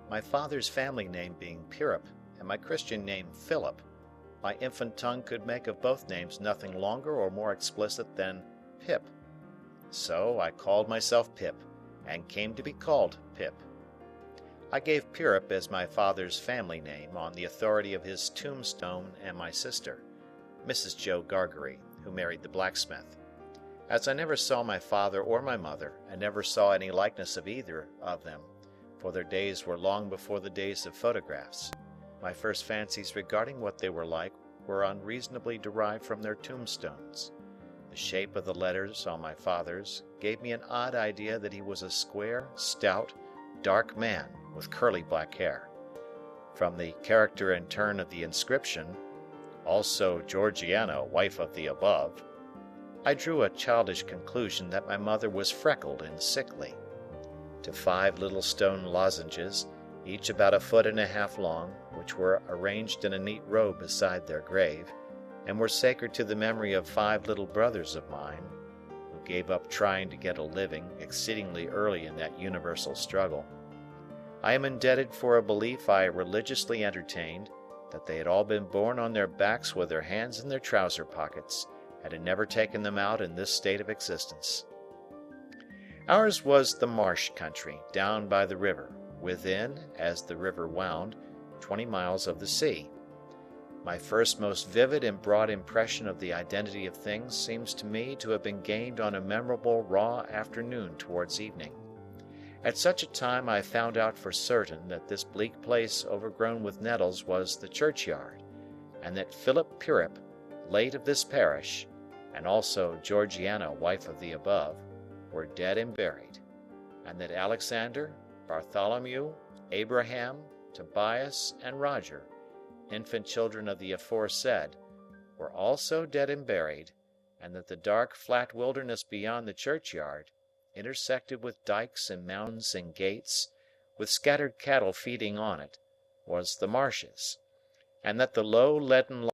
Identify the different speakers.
Speaker 1: My father's family name being Pirrip, and my Christian name Philip, my infant tongue could make of both names nothing longer or more explicit than Pip. So I called myself Pip, and came to be called Pip. I gave Pirrip as my father's family name on the authority of his tombstone and my sister, Mrs. Joe Gargery, who married the blacksmith. As I never saw my father or my mother, and never saw any likeness of either of them, for their days were long before the days of photographs, my first fancies regarding what they were like were unreasonably derived from their tombstones. The shape of the letters on my father's gave me an odd idea that he was a square, stout, dark man with curly black hair. From the character and turn of the inscription, "Also Georgiana, wife of the above," I drew a childish conclusion that my mother was freckled and sickly. To 5 little stone lozenges, each about 1.5 feet long, which were arranged in a neat row beside their grave, and were sacred to the memory of 5 little brothers of mine, who gave up trying to get a living exceedingly early in that universal struggle, I am indebted for a belief I religiously entertained that they had all been born on their backs with their hands in their trouser pockets, and had never taken them out in this state of existence. Ours was the marsh country, down by the river, within, as the river wound, 20 miles of the sea. My first most vivid and broad impression of the identity of things seems to me to have been gained on a memorable raw afternoon towards evening. At such a time I found out for certain that this bleak place overgrown with nettles was the churchyard, and that Philip Pirrip, late of this parish, and also Georgiana, wife of the above, were dead and buried, and that Alexander, Bartholomew, Abraham, Tobias, and Roger, infant children of the aforesaid, were also dead and buried, and that the dark flat wilderness beyond the churchyard, intersected with dikes and mounds and gates, with scattered cattle feeding on it, was the marshes, and that the low leaden